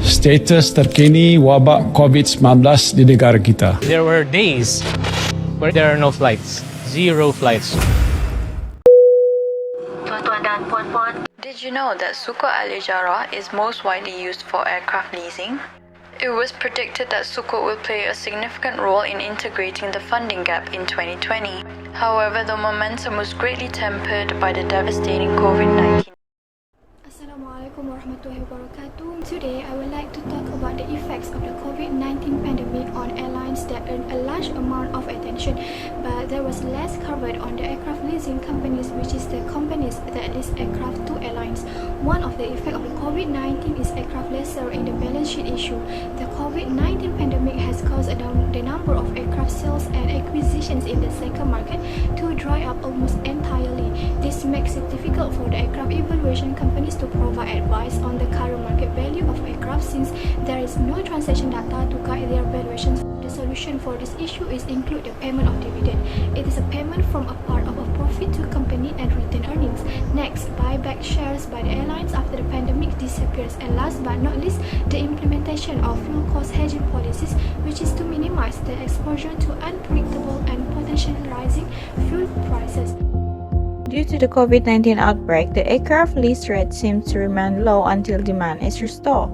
Status terkini wabak COVID-19 di negara kita. There were days where there are no flights, zero flights. Tuan-tuan dan puan-puan, did you know that Suku Al-Ijarah is most widely used for aircraft leasing? It was predicted that Sukuk will play a significant role in integrating the funding gap in 2020. However, the momentum was greatly tempered by the devastating COVID-19. Assalamualaikum warahmatullahi wabarakatuh. Today, I would like to talk about the effects of the COVID-19 pandemic on airlines that earned a large amount of attention, but there was less covered on the aircraft leasing companies, which is the companies that lease aircraft to airlines. One of the effects of the COVID-19 is aircraft lessor in the balance sheet issue. The COVID-19 pandemic has caused the number of aircraft sales and acquisitions in the sector market to dry up almost entirely. This makes it difficult for the aircraft evaluation companies to provide advice on the current market value of aircraft since there is no transaction data to guide their valuations. The solution for this issue is include the payment of dividend. It is a payment from a part of a profit to company and retained earnings. Next, buy back shares by the airlines after the pandemic disappears. And last but not least, the implementation of fuel cost hedging policies, which is to minimize the exposure to unpredictable and potentially rising fuel prices. Due to the COVID-19 outbreak, the aircraft lease rate seems to remain low until demand is restored.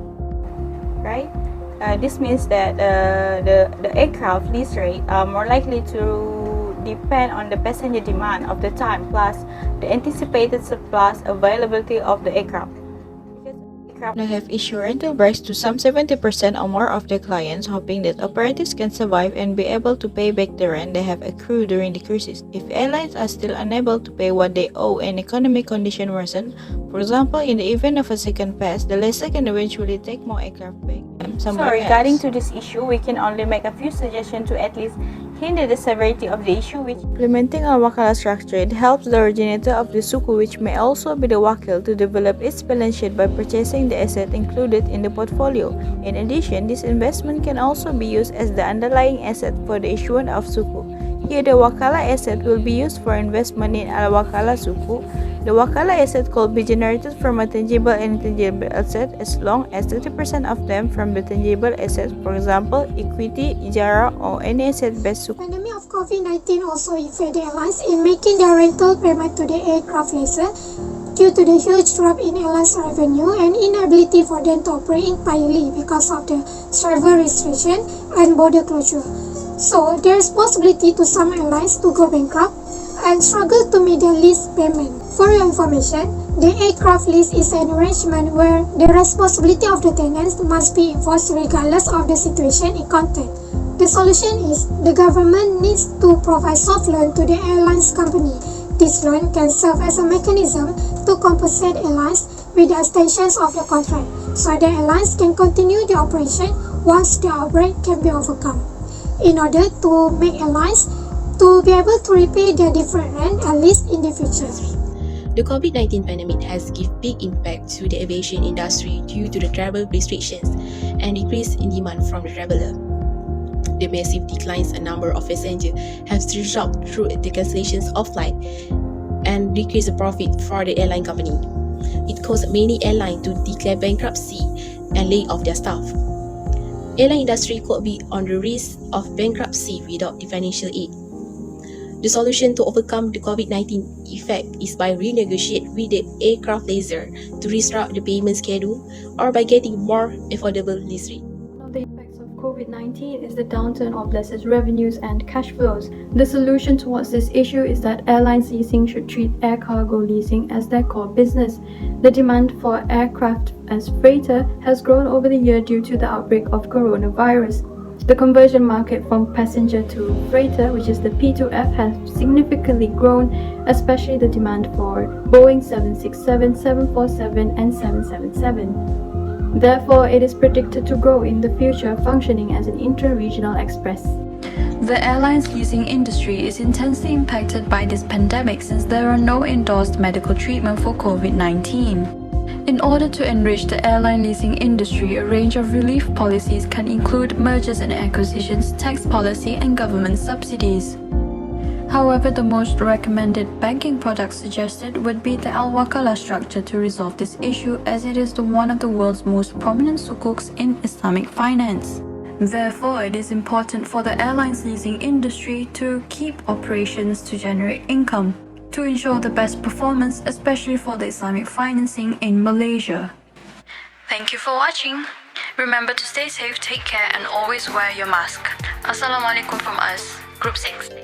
Right? This means that the aircraft lease rate are more likely to depend on the passenger demand of the time plus the anticipated surplus availability of the aircraft. They have issued rental breaks to some 70% or more of their clients, hoping that operators can survive and be able to pay back the rent they have accrued during the cruises. If airlines are still unable to pay what they owe and economic condition worsen, for example, in the event of a second phase, the lessor can eventually take more aircraft back. So regarding to this issue, we can only make a few suggestions to at least hinder the severity of the issue, which implementing a wakala structure. It helps the originator of the suku, which may also be the wakil, to develop its balance sheet by purchasing the asset included in the portfolio. In addition, this investment can also be used as the underlying asset for the issuance of suku. Here, the wakala asset will be used for investment in al-wakala suku. The wakala asset could be generated from a tangible and intangible asset as long as 30% of them from the tangible assets, for example, equity, ijara, or any asset-based suku. The pandemic of COVID-19 also affected airlines in making their rental payment to the aircraft lessor due to the huge drop in airlines revenue and inability for them to operate entirely because of the travel restriction and border closure. So, there is possibility to some airlines to go bankrupt and struggle to meet their lease payment. For your information, the aircraft lease is an arrangement where the responsibility of the tenants must be enforced regardless of the situation encountered. The solution is the government needs to provide soft loan to the airlines company. This loan can serve as a mechanism to compensate airlines with the extensions of the contract, so the airlines can continue the operation once the outbreak can be overcome. In order to make airlines to be able to repay their deferred rent at least in the future. The COVID-19 pandemic has given big impact to the aviation industry due to the travel restrictions and decrease in demand from the traveller. The massive declines in number of passengers have resulted through the cancellations of flights and decrease the profit for the airline company. It caused many airlines to declare bankruptcy and lay off their staff. Airline industry could be on the risk of bankruptcy without the financial aid. The solution to overcome the COVID-19 effect is by renegotiate with the aircraft lessor to restructure the payment schedule or by getting more affordable lease rate. One of the effects of COVID-19 is the downturn of lessors' revenues and cash flows. The solution towards this issue is that airlines leasing should treat air cargo leasing as their core business. The demand for aircraft as freighter has grown over the year due to the outbreak of coronavirus. The conversion market from passenger to freighter, which is the P2F, has significantly grown, especially the demand for Boeing 767, 747, and 777. Therefore, it is predicted to grow in the future, functioning as an intra-regional express. The airlines leasing industry is intensely impacted by this pandemic since there are no endorsed medical treatment for COVID-19. In order to enrich the airline leasing industry, a range of relief policies can include mergers and acquisitions, tax policy, and government subsidies. However, the most recommended banking product suggested would be the Al-Wakalah structure to resolve this issue, as it is one of the world's most prominent sukuks in Islamic finance. Therefore, it is important for the airlines leasing industry to keep operations to generate income, to ensure the best performance, especially for the Islamic financing in Malaysia. Thank you for watching. Remember to stay safe, take care, and always wear your mask. Assalamualaikum from us, Group 6.